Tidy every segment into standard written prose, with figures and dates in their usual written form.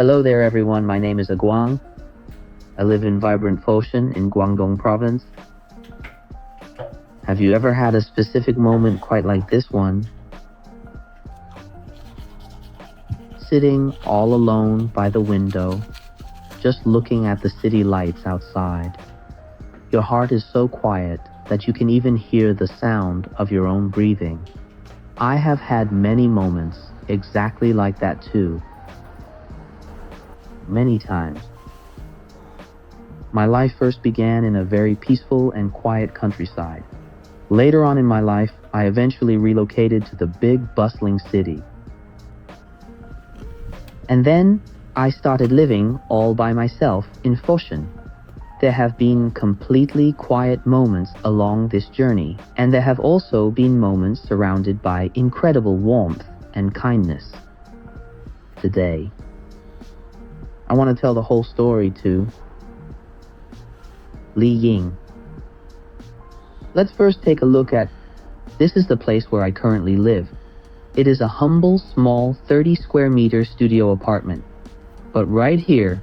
Hello there everyone, my name is Aguang. I live in vibrant Foshan in Guangdong province. Have you ever had a specific moment quite like this one? Sitting all alone by the window, just looking at the city lights outside. Your heart is so quiet that you can even hear the sound of your own breathing. I have had many moments exactly like that too. Many times. My life first began in a very peaceful and quiet countryside. Later on in my life, I eventually relocated to the big, bustling city. And then I started living all by myself in Foshan. There have been completely quiet moments along this journey, and there have also been moments surrounded by incredible warmth and kindness. Today, I want to tell the whole story to Li Ying. Let's first take a look at this is the place where I currently live. It is a humble, small 30 square meter studio apartment. But right here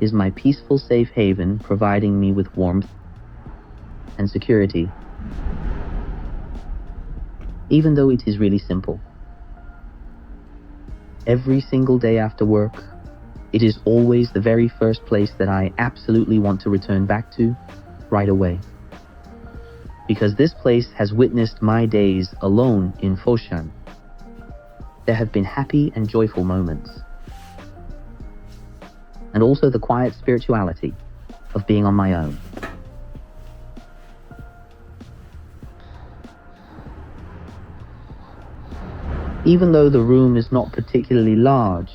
is my peaceful safe haven, providing me with warmth and security. Even though it is really simple. Every single day after work, it is always the very first place that I absolutely want to return back to right away. Because this place has witnessed my days alone in Foshan. There have been happy and joyful moments. And also the quiet spirituality of being on my own. Even though the room is not particularly large,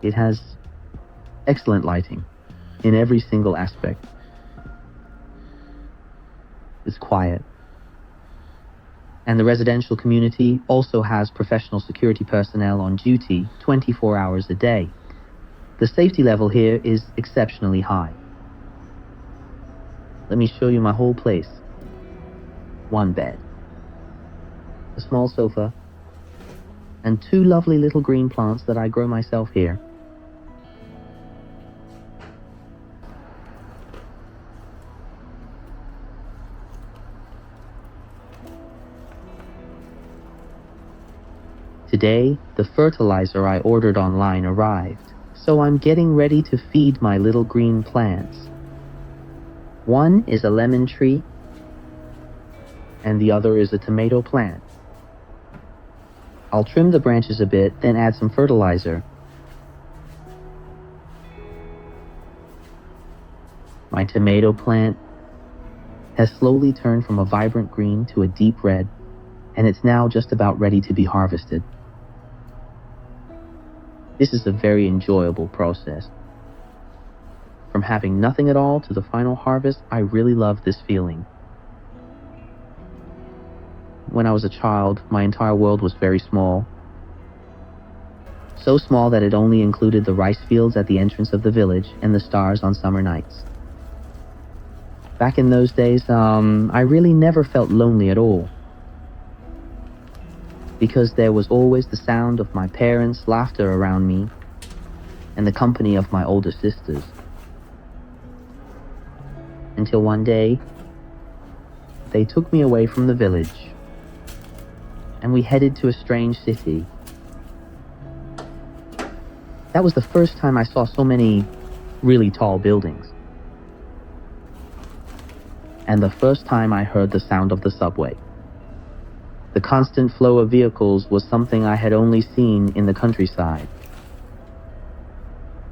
it has excellent lighting in every single aspect. It's quiet. And the residential community also has professional security personnel on duty 24 hours a day. The safety level here is exceptionally high. Let me show you my whole place. One bed, a small sofa, and two lovely little green plants that I grow myself here. Today, the fertilizer I ordered online arrived, so I'm getting ready to feed my little green plants. One is a lemon tree, and the other is a tomato plant. I'll trim the branches a bit, then add some fertilizer. My tomato plant has slowly turned from a vibrant green to a deep red, and it's now just about ready to be harvested. This is a very enjoyable process. From having nothing at all to the final harvest, I really love this feeling. When I was a child, my entire world was very small. So small that it only included the rice fields at the entrance of the village and the stars on summer nights. Back in those days, I really never felt lonely at all. Because there was always the sound of my parents' laughter around me and the company of my older sisters. Until one day, they took me away from the village and we headed to a strange city. That was the first time I saw so many really tall buildings. And the first time I heard the sound of the subway. The constant flow of vehicles was something I had only seen in the countryside.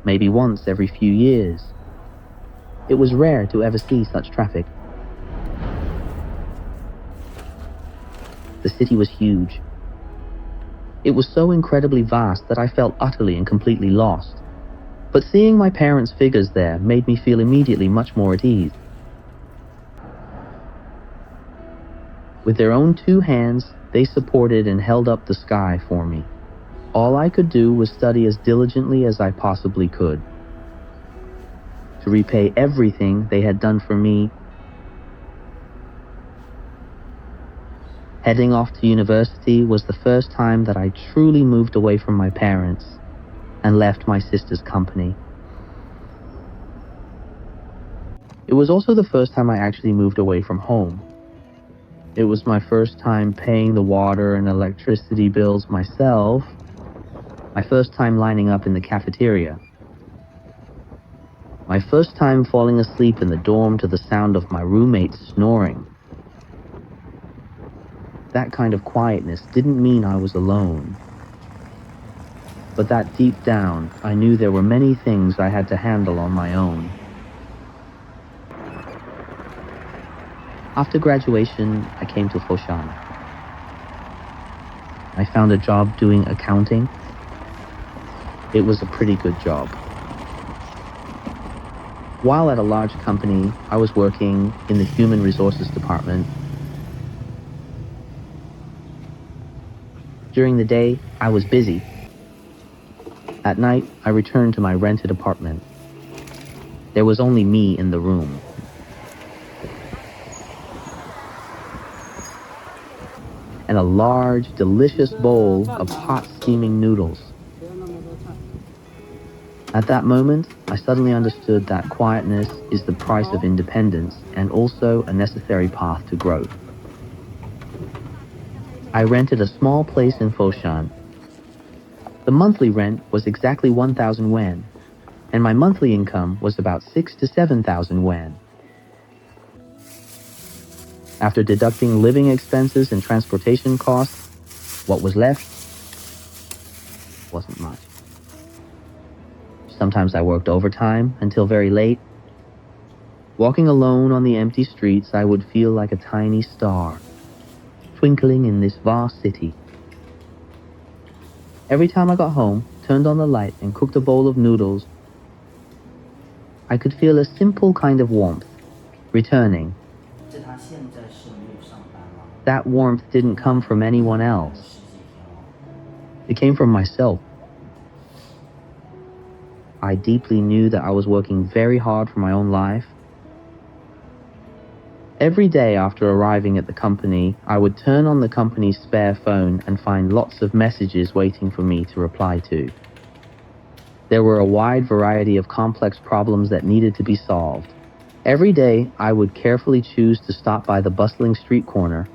Maybe once every few years. It was rare to ever see such traffic. The city was huge. It was so incredibly vast that I felt utterly and completely lost. But seeing my parents' figures there made me feel immediately much more at ease. With their own two hands, they supported and held up the sky for me. All I could do was study as diligently as I possibly could, to repay everything they had done for me. Heading off to university was the first time that I truly moved away from my parents and left my sister's company. It was also the first time I actually moved away from home. It was my first time paying the water and electricity bills myself, my first time lining up in the cafeteria, my first time falling asleep in the dorm to the sound of my roommates snoring. That kind of quietness didn't mean I was alone, but that deep down, I knew there were many things I had to handle on my own. After graduation, I came to Foshan. I found a job doing accounting. It was a pretty good job. While at a large company, I was working in the human resources department. During the day, I was busy. At night, I returned to my rented apartment. There was only me in the room. And a large, delicious bowl of hot steaming noodles. At that moment, I suddenly understood that quietness is the price of independence and also a necessary path to growth. I rented a small place in Foshan. The monthly rent was exactly 1,000 yuan, and my monthly income was about 6 to 7,000 yuan. After deducting living expenses and transportation costs, what was left wasn't much. Sometimes I worked overtime until very late. Walking alone on the empty streets, I would feel like a tiny star, twinkling in this vast city. Every time I got home, turned on the light, and cooked a bowl of noodles, I could feel a simple kind of warmth returning. That warmth didn't come from anyone else. It came from myself. I deeply knew that I was working very hard for my own life. Every day after arriving at the company, I would turn on the company's spare phone and find lots of messages waiting for me to reply to. There were a wide variety of complex problems that needed to be solved. Every day, I would carefully choose to stop by the bustling street corner,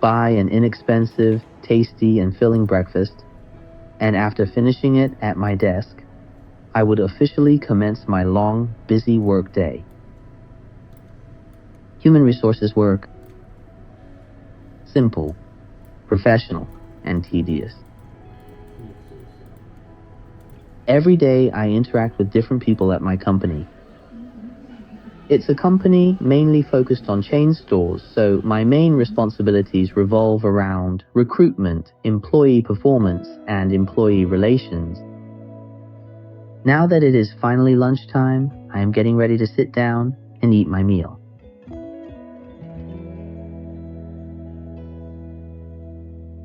buy an inexpensive, tasty, and filling breakfast, and after finishing it at my desk, I would officially commence my long, busy work day. Human resources work. Simple, professional, and tedious. Every day I interact with different people at my company. It's a company mainly focused on chain stores, so my main responsibilities revolve around recruitment, employee performance, and employee relations. Now that it is finally lunchtime, I am getting ready to sit down and eat my meal.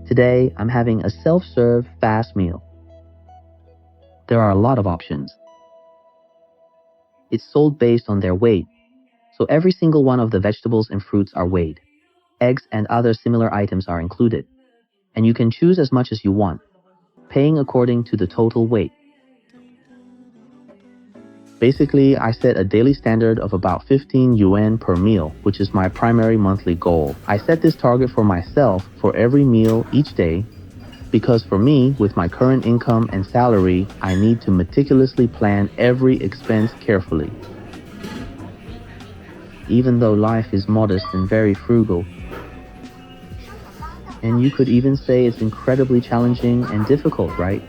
Today, I'm having a self-serve fast meal. There are a lot of options. It's sold based on their weight, so every single one of the vegetables and fruits are weighed. Eggs and other similar items are included, and you can choose as much as you want, paying according to the total weight. Basically, I set a daily standard of about 15 yuan per meal, which is my primary monthly goal. I set this target for myself for every meal each day because for me, with my current income and salary, I need to meticulously plan every expense carefully. Even though life is modest and very frugal, and you could even say it's incredibly challenging and difficult, right?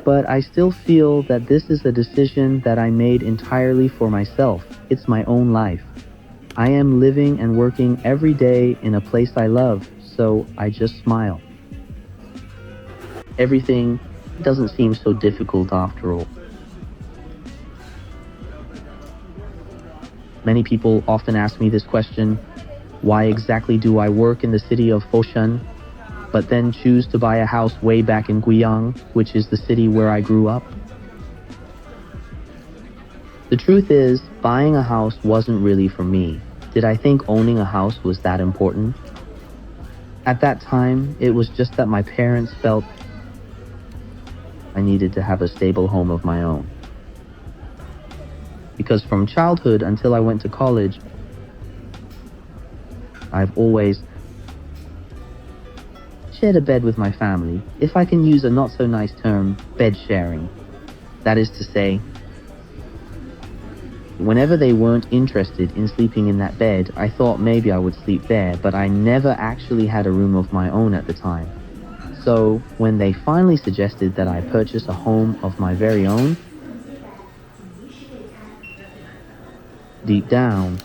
But I still feel that this is a decision that I made entirely for myself. It's my own life. I am living and working every day in a place I love, so I just smile. Everything doesn't seem so difficult after all. Many people often ask me this question, why exactly do I work in the city of Foshan, but then choose to buy a house way back in Aguang, which is the city where I grew up? The truth is, buying a house wasn't really for me. Did I think owning a house was that important? At that time, it was just that my parents felt I needed to have a stable home of my own. Because from childhood until I went to college, I've always shared a bed with my family, if I can use a not so nice term, bed sharing. That is to say, whenever they weren't interested in sleeping in that bed, I thought maybe I would sleep there, but I never actually had a room of my own at the time. So, when they finally suggested that I purchase a home of my very own, deep down,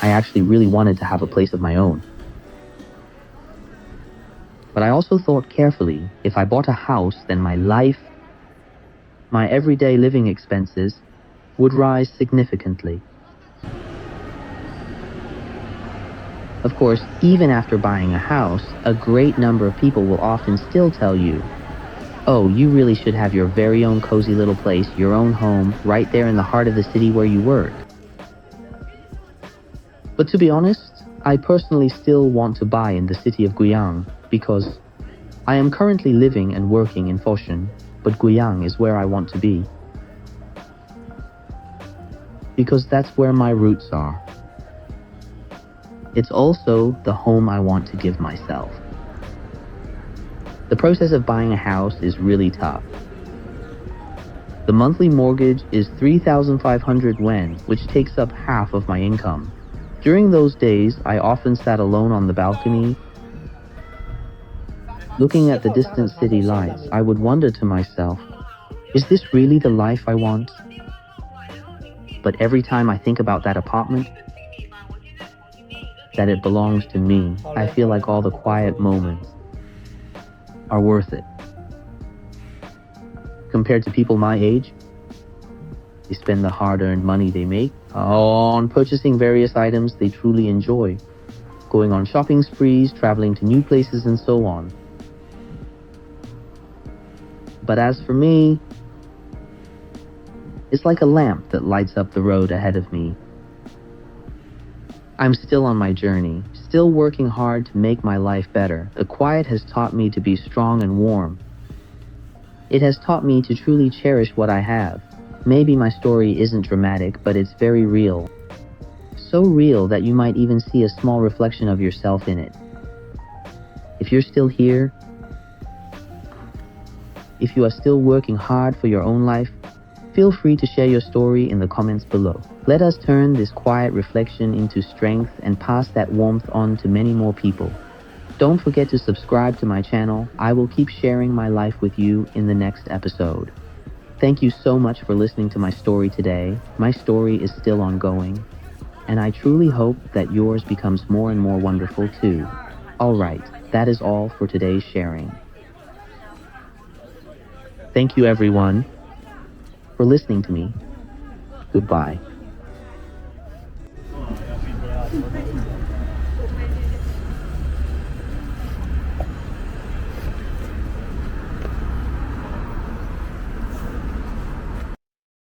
I actually really wanted to have a place of my own. But I also thought carefully, if I bought a house, then my life, my everyday living expenses, would rise significantly. Of course, even after buying a house, a great number of people will often still tell you, oh, you really should have your very own cozy little place, your own home, right there in the heart of the city where you work. But to be honest, I personally still want to buy in the city of Guangzhou because I am currently living and working in Foshan, but Guangzhou is where I want to be. Because that's where my roots are. It's also the home I want to give myself. The process of buying a house is really tough. The monthly mortgage is 3,500 yuan, which takes up half of my income. During those days, I often sat alone on the balcony, looking at the distant city lights. I would wonder to myself, is this really the life I want? But every time I think about that apartment, that it belongs to me, I feel like all the quiet moments are worth it. Compared to people my age, they spend the hard-earned money they make on purchasing various items they truly enjoy, going on shopping sprees, traveling to new places, and so on. But as for me, it's like a lamp that lights up the road ahead of me. I'm still on my journey, still working hard to make my life better. The quiet has taught me to be strong and warm. It has taught me to truly cherish what I have. Maybe my story isn't dramatic, but it's very real. So real that you might even see a small reflection of yourself in it. If you're still here, if you are still working hard for your own life, feel free to share your story in the comments below. Let us turn this quiet reflection into strength and pass that warmth on to many more people. Don't forget to subscribe to my channel. I will keep sharing my life with you in the next episode. Thank you so much for listening to my story today. My story is still ongoing, and I truly hope that yours becomes more and more wonderful too. Alright, that is all for today's sharing. Thank you everyone for listening to me. Goodbye.